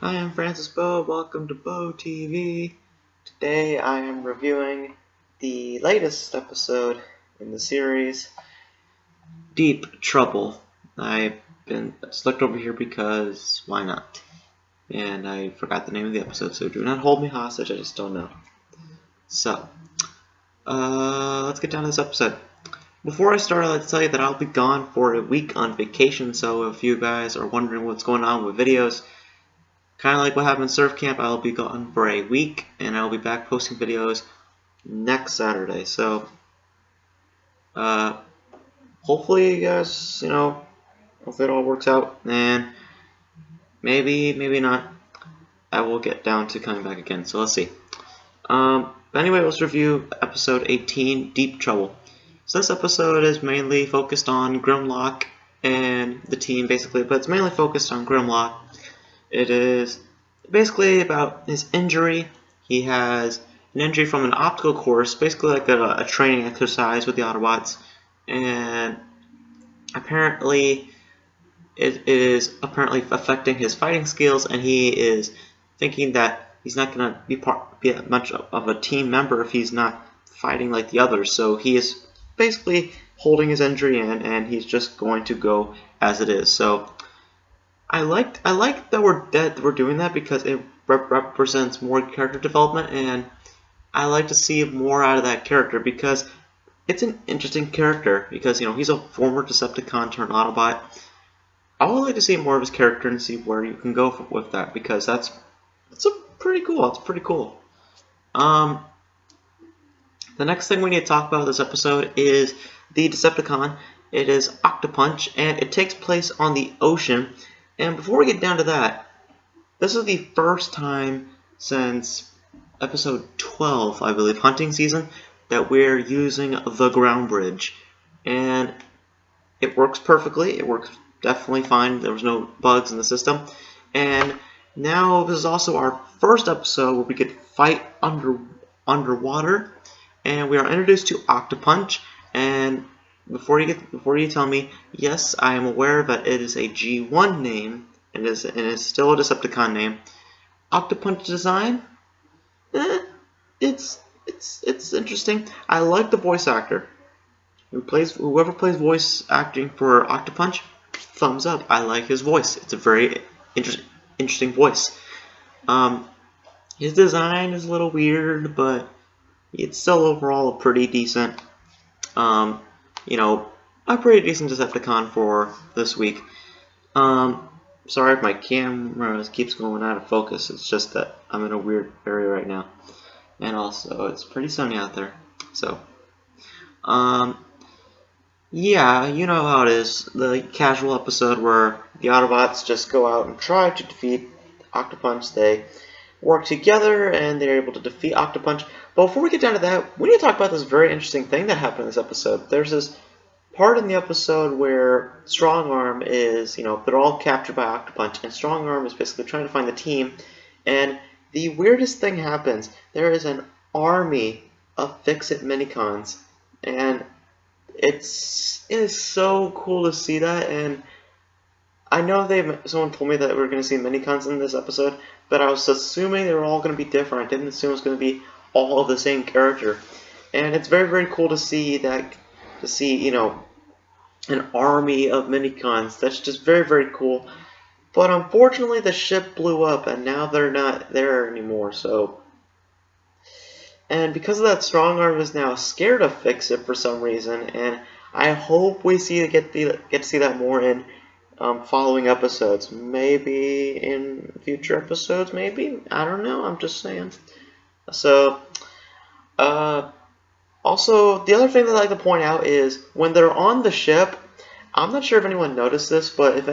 Hi, I'm Francis Beau. Welcome to Beau TV. Today I am reviewing the latest episode in the series, Deep Trouble. I've been just looked over here because why not? And I forgot the name of the episode, so do not hold me hostage. I just don't know. So, let's get down to this episode. Before I start, I'd like to tell you that I'll be gone for a week on vacation. So if you guys are wondering what's going on with videos, kind of like what happened in Surf Camp, I'll be gone for a week, and I'll be back posting videos next Saturday. So, hopefully you guys, hopefully it all works out, and maybe not. I will get down to coming back again, so let's see. But anyway, let's review episode 18, Deep Trouble. So this episode is mainly focused on Grimlock and the team, basically, but it's mainly focused on Grimlock. It is basically about his injury. He has an injury from an obstacle course, basically like a training exercise with the Autobots, and apparently it is apparently affecting his fighting skills, and he is thinking that he's not going to be much of a team member if he's not fighting like the others. So he is basically holding his injury in, and he's just going to go as it is. So I like that we're doing that because it represents more character development, and I like to see more out of that character because it's an interesting character because he's a former Decepticon turned Autobot. I would like to see more of his character and see where you can go with that because that's pretty cool. It's pretty cool. The next thing we need to talk about this episode is the Decepticon. It is Octopunch, and it takes place on the ocean. And before we get down to that, this is the first time since episode 12, I believe, hunting season, that we're using the ground bridge. And it works perfectly. It works definitely fine. There was no bugs in the system. And now this is also our first episode where we could fight underwater. And we are introduced to Octopunch. And before you tell me, yes, I am aware that it is a G1 name. It is still a Decepticon name. Octopunch design, it's interesting. I like the voice actor whoever plays voice acting for Octopunch. Thumbs up. I like his voice. It's a very interesting voice. His design is a little weird, but it's still overall a pretty decent. A pretty decent Decepticon for this week. Sorry if my camera keeps going out of focus. It's just that I'm in a weird area right now, and also it's pretty sunny out there. So, yeah, you know how it is. The casual episode where the Autobots just go out and try to defeat Octopunch. They work together and they're able to defeat Octopunch. But before we get down to that, we need to talk about this very interesting thing that happened in this episode. There's this part in the episode where Strongarm is, they're all captured by Octopunch, and Strongarm is basically trying to find the team, and the weirdest thing happens. There is an army of Fixit Minicons, and it is so cool to see that, and I know someone told me that we're going to see Minicons in this episode, but I was assuming they were all going to be different. I didn't assume it was going to be all of the same character, and it's very, very cool to see that, an army of Minicons. That's just very, very cool. But unfortunately, the ship blew up, and now they're not there anymore. And because of that, Strongarm is now scared of Fixit for some reason, and I hope we get to see that more in following episodes. Maybe in future episodes. Maybe, I don't know. I'm just saying. So, also, the other thing that I'd like to point out is when they're on the ship, I'm not sure if anyone noticed this, but if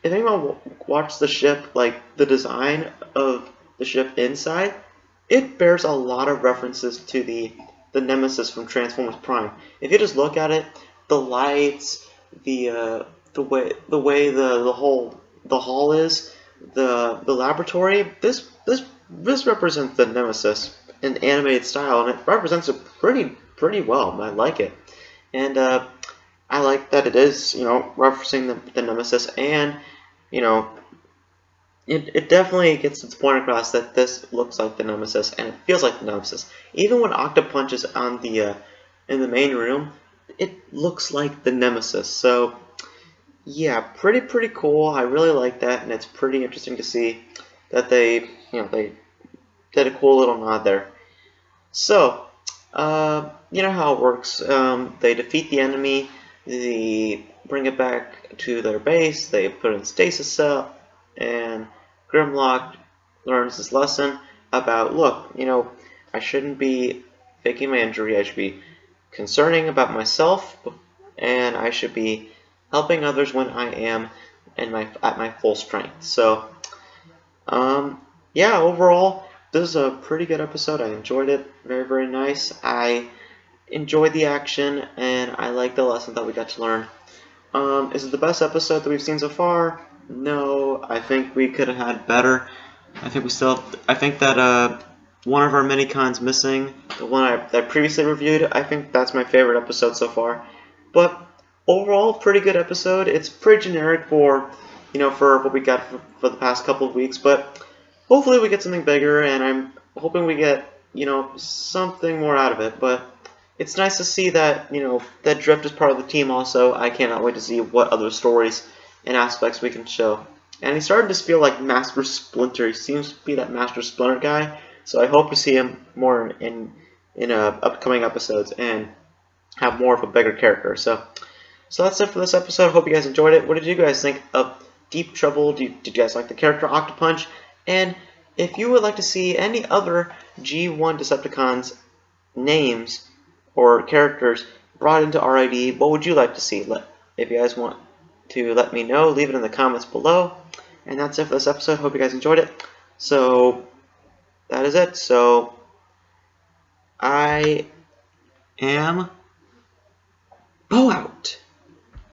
anyone watched the ship, like the design of the ship inside, it bears a lot of references to the Nemesis from Transformers Prime. If you just look at it, the lights, the way the hall is, the laboratory, this represents the Nemesis in animated style, and it represents it pretty well. I like it, and I like that it is referencing the Nemesis, and it definitely gets its point across that this looks like the Nemesis and it feels like the Nemesis. Even when Octopunch is on the in the main room, it looks like the Nemesis. So yeah, pretty cool. I really like that, and it's pretty interesting to see that they did a cool little nod there. So, you know how it works. They defeat the enemy, they bring it back to their base, they put in stasis cell, and Grimlock learns this lesson about, look, I shouldn't be faking my injury, I should be concerning about myself, and I should be helping others when I am at my full strength. So, yeah, overall, this is a pretty good episode. I enjoyed it. Very nice. I enjoyed the action, and I like the lesson that we got to learn. Is it the best episode that we've seen so far? No, I think we could have had better. I think that one of our Minicons missing, the one I previously reviewed, I think that's my favorite episode so far. But overall, pretty good episode. It's pretty generic for what we got for the past couple of weeks, but hopefully we get something bigger, and I'm hoping we get, something more out of it. But it's nice to see that, that Drift is part of the team also. I cannot wait to see what other stories and aspects we can show. And he's starting to feel like Master Splinter. He seems to be that Master Splinter guy. So I hope to see him more in upcoming episodes and have more of a bigger character. So that's it for this episode. Hope you guys enjoyed it. What did you guys think of Deep Trouble? Did you guys like the character Octopunch? And if you would like to see any other G1 Decepticons names or characters brought into RID, what would you like to see? If you guys want to let me know, leave it in the comments below. And that's it for this episode. Hope you guys enjoyed it. So that is it. So I am